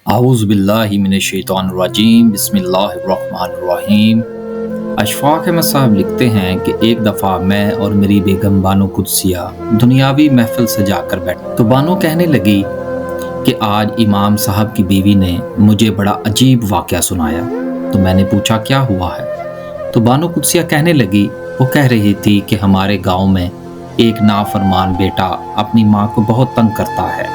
اعوذ باللہ من الشیطان الرجیم بسم اللہ الرحمن الرحیم۔ اشفاق احمد صاحب لکھتے ہیں کہ ایک دفعہ میں اور میری بیگم بانو قدسیہ دنیاوی محفل سجا کر بیٹھے تو بانو کہنے لگی کہ آج امام صاحب کی بیوی نے مجھے بڑا عجیب واقعہ سنایا۔ تو میں نے پوچھا کیا ہوا ہے؟ تو بانو قدسیہ کہنے لگی وہ کہہ رہی تھی کہ ہمارے گاؤں میں ایک نافرمان بیٹا اپنی ماں کو بہت تنگ کرتا ہے۔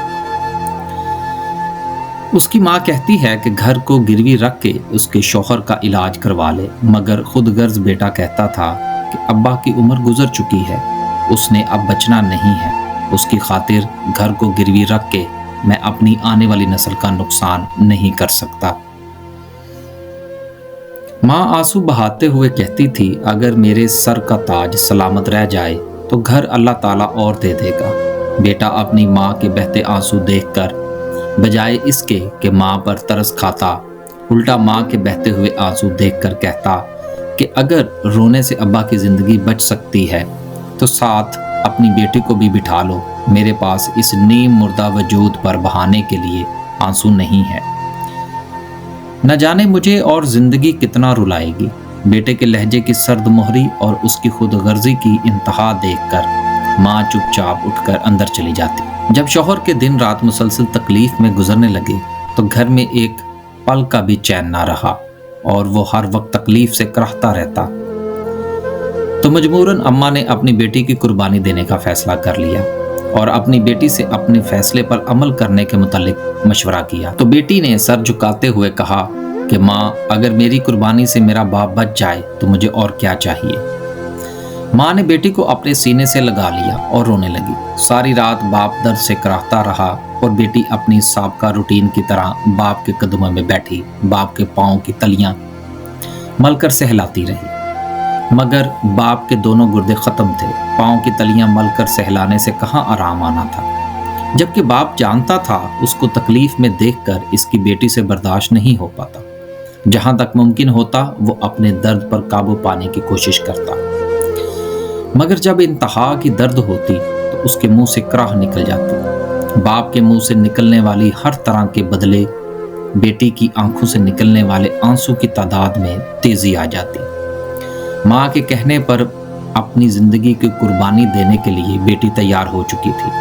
اس کی ماں کہتی ہے کہ گھر کو گروی رکھ کے اس کے شوہر کا علاج کروا لے، مگر خود غرض بیٹا کہتا تھا کہ ابا کی عمر گزر چکی ہے، اس نے اب بچنا نہیں ہے، اس کی خاطر گھر کو گروی رکھ کے میں اپنی آنے والی نسل کا نقصان نہیں کر سکتا۔ ماں آنسو بہاتے ہوئے کہتی تھی اگر میرے سر کا تاج سلامت رہ جائے تو گھر اللہ تعالیٰ اور دے دے گا۔ بیٹا اپنی ماں کے بہتے آنسو دیکھ کر بجائے اس کے کہ ماں پر ترس کھاتا، الٹا ماں کے بہتے ہوئے آنسو دیکھ کر کہتا کہ اگر رونے سے ابا کی زندگی بچ سکتی ہے تو ساتھ اپنی بیٹی کو بھی بٹھا لو، میرے پاس اس نیم مردہ وجود پر بہانے کے لیے آنسو نہیں ہے۔ نہ جانے مجھے اور زندگی کتنا رلائے گی۔ بیٹے کے لہجے کی سرد مہری اور اس کی خود غرضی کی انتہا دیکھ کر ماں چپ چاپ اٹھ کر اندر چلی جاتی۔ جب شوہر کے دن رات مسلسل تکلیف میں گزرنے لگے تو گھر میں ایک پل کا بھی چین نہ رہا اور وہ ہر وقت تکلیف سے کرہتا رہتا۔ تو مجبوراً اماں نے اپنی بیٹی کی قربانی دینے کا فیصلہ کر لیا اور اپنی بیٹی سے اپنے فیصلے پر عمل کرنے کے متعلق مشورہ کیا۔ تو بیٹی نے سر جھکاتے ہوئے کہا کہ ماں اگر میری قربانی سے میرا باپ بچ جائے تو مجھے اور کیا چاہیے۔ ماں نے بیٹی کو اپنے سینے سے لگا لیا اور رونے لگی۔ ساری رات باپ درد سے کراہتا رہا اور بیٹی اپنی سابقہ روٹین کی طرح باپ کے قدموں میں بیٹھی باپ کے پاؤں کی تلیاں مل کر سہلاتی رہی، مگر باپ کے دونوں گردے ختم تھے، پاؤں کی تلیاں مل کر سہلانے سے کہاں آرام آنا تھا، جبکہ باپ جانتا تھا اس کو تکلیف میں دیکھ کر اس کی بیٹی سے برداشت نہیں ہو پاتا۔ جہاں تک ممکن ہوتا وہ اپنے درد پر قابو پانے کی کوشش کرتا، مگر جب انتہا کی درد ہوتی تو اس کے منہ سے کراہ نکل جاتی۔ باپ کے منہ سے نکلنے والی ہر طرح کے بدلے بیٹی کی آنکھوں سے نکلنے والے آنسو کی تعداد میں تیزی آ جاتی۔ ماں کے کہنے پر اپنی زندگی کی قربانی دینے کے لیے بیٹی تیار ہو چکی تھی،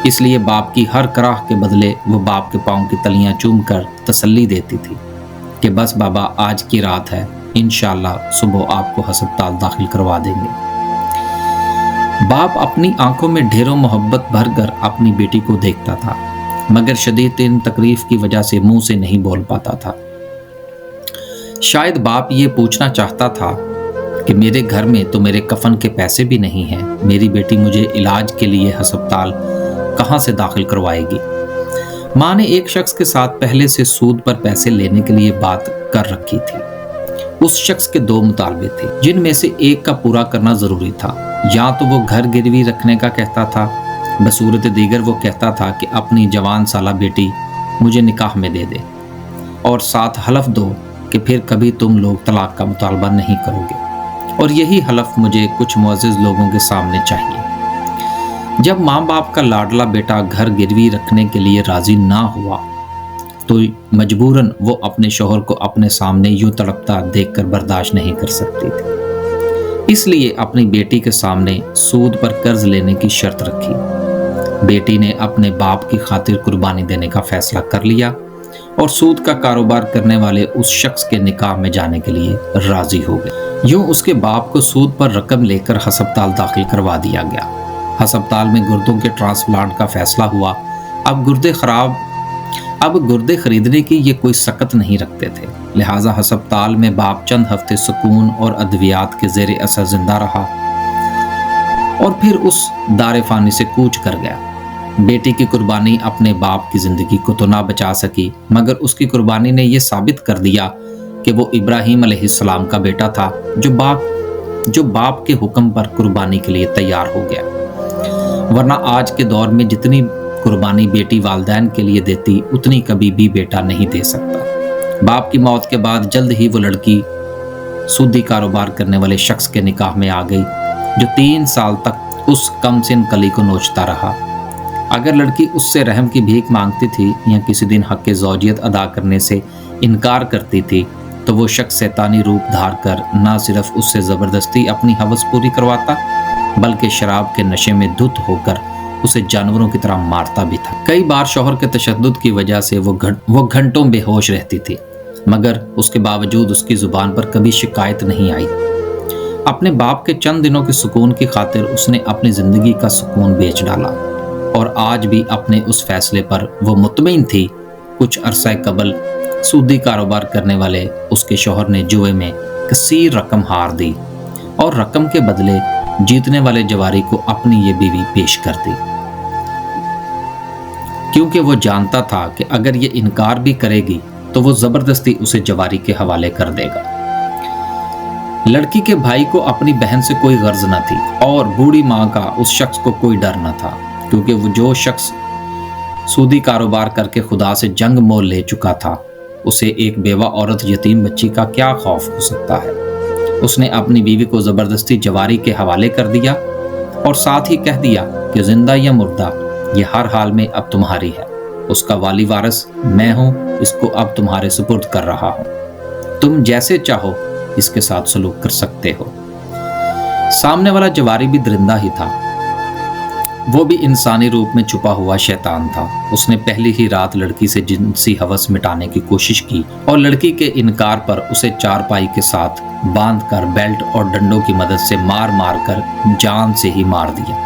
اس لیے باپ کی ہر کراہ کے بدلے وہ باپ کے پاؤں کی تلیاں چوم کر تسلی دیتی تھی کہ بس بابا آج کی رات ہے، انشاءاللہ صبح آپ کو ہسپتال داخل کروا دیں گے۔ باپ اپنی آنکھوں میں ڈھیروں محبت بھر کر اپنی بیٹی کو دیکھتا تھا، مگر شدید تکلیف کی وجہ سے منہ سے نہیں بول پاتا تھا۔ شاید باپ یہ پوچھنا چاہتا تھا کہ میرے گھر میں تو میرے کفن کے پیسے بھی نہیں ہیں، میری بیٹی مجھے علاج کے لیے ہسپتال کہاں سے داخل کروائے گی؟ ماں نے ایک شخص کے ساتھ پہلے سے سود پر پیسے لینے کے لیے بات کر رکھی تھی۔ اس شخص کے دو مطالبے تھے جن میں سے ایک کا پورا کرنا ضروری تھا، یا تو وہ گھر گروی رکھنے کا کہتا تھا، بصورت دیگر وہ کہتا تھا کہ اپنی جوان سالہ بیٹی مجھے نکاح میں دے دے اور ساتھ حلف دو کہ پھر کبھی تم لوگ طلاق کا مطالبہ نہیں کرو گے، اور یہی حلف مجھے کچھ معزز لوگوں کے سامنے چاہیے۔ جب ماں باپ کا لاڈلا بیٹا گھر گروی رکھنے کے لیے راضی نہ ہوا تو مجبوراً وہ اپنے شوہر کو اپنے سامنے یوں تڑپتا دیکھ کر برداشت نہیں کر سکتی تھی، اس لیے اپنی بیٹی کے سامنے سود پر قرض لینے کی شرط رکھی۔ بیٹی نے اپنے باپ کی خاطر قربانی دینے کا فیصلہ کر لیا اور سود کا کاروبار کرنے والے اس شخص کے نکاح میں جانے کے لیے راضی ہو گئی۔ یوں اس کے باپ کو سود پر رقم لے کر ہسپتال داخل کروا دیا گیا۔ ہسپتال میں گردوں کے ٹرانسپلانٹ کا فیصلہ ہوا۔ اب گردے خریدنے کی یہ کوئی سکت نہیں رکھتے تھے، لہٰذا ہسپتال میں باپ چند ہفتے سکون اور ادویات کے زیر اثر زندہ رہا اور پھر اس دار فانی سے کوچ کر گیا۔ بیٹی کی قربانی اپنے باپ کی زندگی کو تو نہ بچا سکی، مگر اس کی قربانی نے یہ ثابت کر دیا کہ وہ ابراہیم علیہ السلام کا بیٹا تھا جو باپ کے حکم پر قربانی کے لیے تیار ہو گیا، ورنہ آج کے دور میں جتنی قربانی بیٹی والدین کے لیے دیتی اتنی کبھی بھی بیٹا نہیں دے سکتا۔ باپ کی موت کے بعد جلد ہی وہ لڑکی سودی کاروبار کرنے والے شخص کے نکاح میں آ گئی جو 3 سال تک اس کم سن کلی کو نوچتا رہا۔ اگر لڑکی اس سے رحم کی بھیک مانگتی تھی یا کسی دن حق زوجیت ادا کرنے سے انکار کرتی تھی تو وہ شخص شیطانی روپ دھار کر نہ صرف اس سے زبردستی اپنی ہوس پوری کرواتا بلکہ شراب کے نشے میں دھت ہو کر اسے جانوروں کی طرح مارتا بھی تھا۔ کئی بار شوہر کے تشدد کی وجہ سے وہ گھنٹوں بے ہوش رہتی تھی، مگر اس کے باوجود اس کی زبان پر کبھی شکایت نہیں آئی۔ اپنے باپ کے چند دنوں کے سکون کی خاطر اس نے اپنی زندگی کا سکون بیچ ڈالا، اور آج بھی اپنے اس فیصلے پر وہ مطمئن تھی۔ کچھ عرصہ قبل سودی کاروبار کرنے والے اس کے شوہر نے جوئے میں کثیر رقم ہار دی اور رقم کے بدلے جیتنے والے جواری کو اپنی یہ بیوی پیش کر دی، کیونکہ وہ جانتا تھا کہ اگر یہ انکار بھی کرے گی تو وہ زبردستی اسے جواری کے حوالے کر دے گا۔ لڑکی کے بھائی کو اپنی بہن سے کوئی غرض نہ تھی اور بوڑھی ماں کا اس شخص کو کوئی ڈر نہ تھا، کیونکہ وہ جو شخص سودی کاروبار کر کے خدا سے جنگ مول لے چکا تھا، اسے ایک بیوہ عورت یتیم بچی کا کیا خوف ہو سکتا ہے۔ اس نے اپنی بیوی کو زبردستی جواری کے حوالے کر دیا اور ساتھ ہی کہہ دیا کہ زندہ یا مردہ یہ ہر حال میں اب تمہاری ہے، اس کا والی وارث میں ہوں، اس کو اب تمہارے سپرد کر رہا ہوں، تم جیسے چاہو اس کے ساتھ سلوک کر سکتے ہو۔ سامنے والا جواری بھی درندہ ہی تھا، وہ بھی انسانی روپ میں چھپا ہوا شیطان تھا۔ اس نے پہلی ہی رات لڑکی سے جنسی ہوس مٹانے کی کوشش کی اور لڑکی کے انکار پر اسے چارپائی کے ساتھ باندھ کر بیلٹ اور ڈنڈوں کی مدد سے مار مار کر جان سے ہی مار دیا۔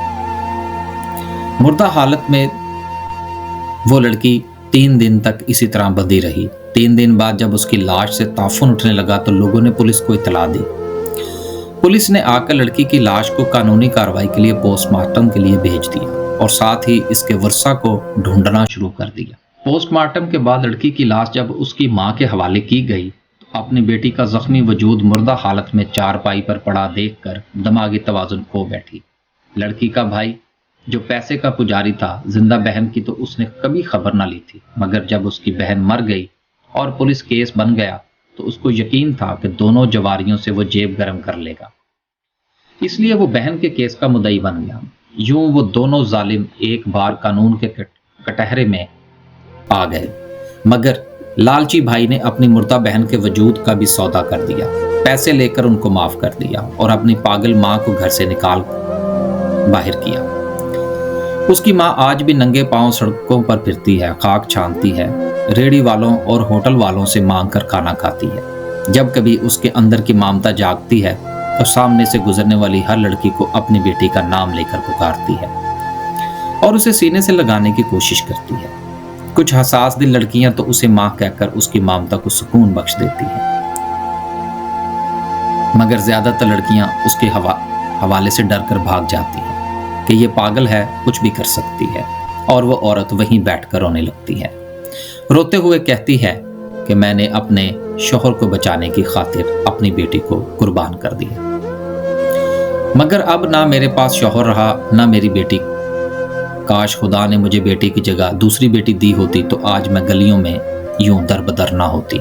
مردہ حالت میں وہ لڑکی 3 دن تک اسی طرح بندھی رہی۔ 3 دن بعد جب اس کی لاش سے تعفن اٹھنے لگا تو لوگوں نے پولیس کو اطلاع دی۔ پولیس نے آ کر لڑکی کی لاش کو قانونی کارروائی کے لیے پوسٹ مارٹم کے لیے بھیج دیا اور ساتھ ہی اس کے ورثہ کو ڈھونڈنا شروع کر دیا۔ پوسٹ مارٹم کے بعد لڑکی کی لاش جب اس کی ماں کے حوالے کی گئی تو اپنی بیٹی کا زخمی وجود مردہ حالت میں چارپائی پر پڑا دیکھ کر دماغی توازن کھو بیٹھی۔ لڑکی کا بھائی جو پیسے کا پجاری تھا، زندہ بہن کی تو اس نے کبھی خبر نہ لی تھی، مگر جب اس کی بہن مر گئی اور پولیس کیس بن گیا تو اس کو یقین تھا کہ دونوں جواریوں سے وہ جیب گرم کر لے گا، اس لیے وہ بہن کے کیس کا مدعی بن گیا۔ یوں وہ دونوں ظالم ایک بار قانون کے کٹہرے میں آ گئے، مگر لالچی بھائی نے اپنی مردہ بہن کے وجود کا بھی سودا کر دیا، پیسے لے کر ان کو معاف کر دیا اور اپنی پاگل ماں کو گھر سے نکال باہر کیا۔ اس کی ماں آج بھی ننگے پاؤں سڑکوں پر پھرتی ہے، خاک چھانتی ہے، ریڑھی والوں اور ہوٹل والوں سے مانگ کر کھانا کھاتی ہے۔ جب کبھی اس کے اندر کی ممتا جاگتی ہے تو سامنے سے گزرنے والی ہر لڑکی کو اپنی بیٹی کا نام لے کر پکارتی ہے اور اسے سینے سے لگانے کی کوشش کرتی ہے۔ کچھ حساس دل لڑکیاں تو اسے ماں کہہ کر اس کی ممتا کو سکون بخش دیتی ہیں، مگر زیادہ تر لڑکیاں اس کے حوالے سے ڈر کر بھاگ جاتی ہیں کہ یہ پاگل ہے، کچھ بھی کر سکتی ہے، اور وہ عورت وہیں بیٹھ کر رونے لگتی ہے، روتے ہوئے کہتی ہے کہ میں نے اپنے شوہر کو بچانے کی خاطر اپنی بیٹی کو قربان کر دیا، مگر اب نہ میرے پاس شوہر رہا نہ میری بیٹی۔ کاش خدا نے مجھے بیٹی کی جگہ دوسری بیٹی دی ہوتی تو آج میں گلیوں میں یوں در بدر نہ ہوتی۔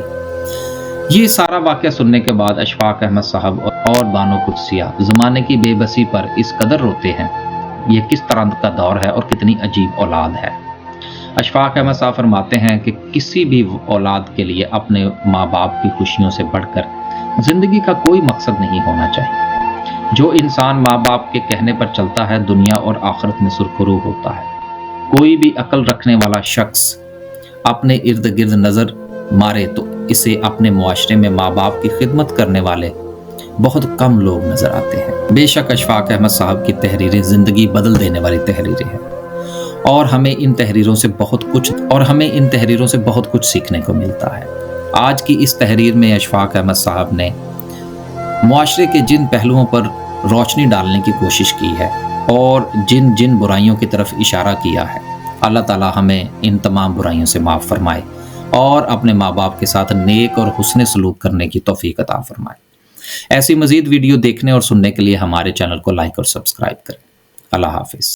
یہ سارا واقعہ سننے کے بعد اشفاق احمد صاحب اور بانو قدسیہ زمانے کی بے بسی پر اس قدر روتے ہیں۔ یہ کس طرح کا دور ہے اور کتنی عجیب اولاد ہے۔ اشفاق احمد صاحب فرماتے ہیں کہ کسی بھی اولاد کے لیے اپنے ماں باپ کی خوشیوں سے بڑھ کر زندگی کا کوئی مقصد نہیں ہونا چاہیے۔ جو انسان ماں باپ کے کہنے پر چلتا ہے دنیا اور آخرت میں سرخرو ہوتا ہے۔ کوئی بھی عقل رکھنے والا شخص اپنے ارد گرد نظر مارے تو اسے اپنے معاشرے میں ماں باپ کی خدمت کرنے والے بہت کم لوگ نظر آتے ہیں۔ بے شک اشفاق احمد صاحب کی تحریریں زندگی بدل دینے والی تحریریں ہیں اور ہمیں ان تحریروں سے بہت کچھ سیکھنے کو ملتا ہے۔ آج کی اس تحریر میں اشفاق احمد صاحب نے معاشرے کے جن پہلوؤں پر روشنی ڈالنے کی کوشش کی ہے اور جن برائیوں کی طرف اشارہ کیا ہے، اللہ تعالی ہمیں ان تمام برائیوں سے معاف فرمائے اور اپنے ماں باپ کے ساتھ نیک اور حسن سلوک کرنے کی توفیق عطا فرمائے۔ ایسی مزید ویڈیو دیکھنے اور سننے کے لیے ہمارے چینل کو لائک اور سبسکرائب کریں۔ اللہ حافظ۔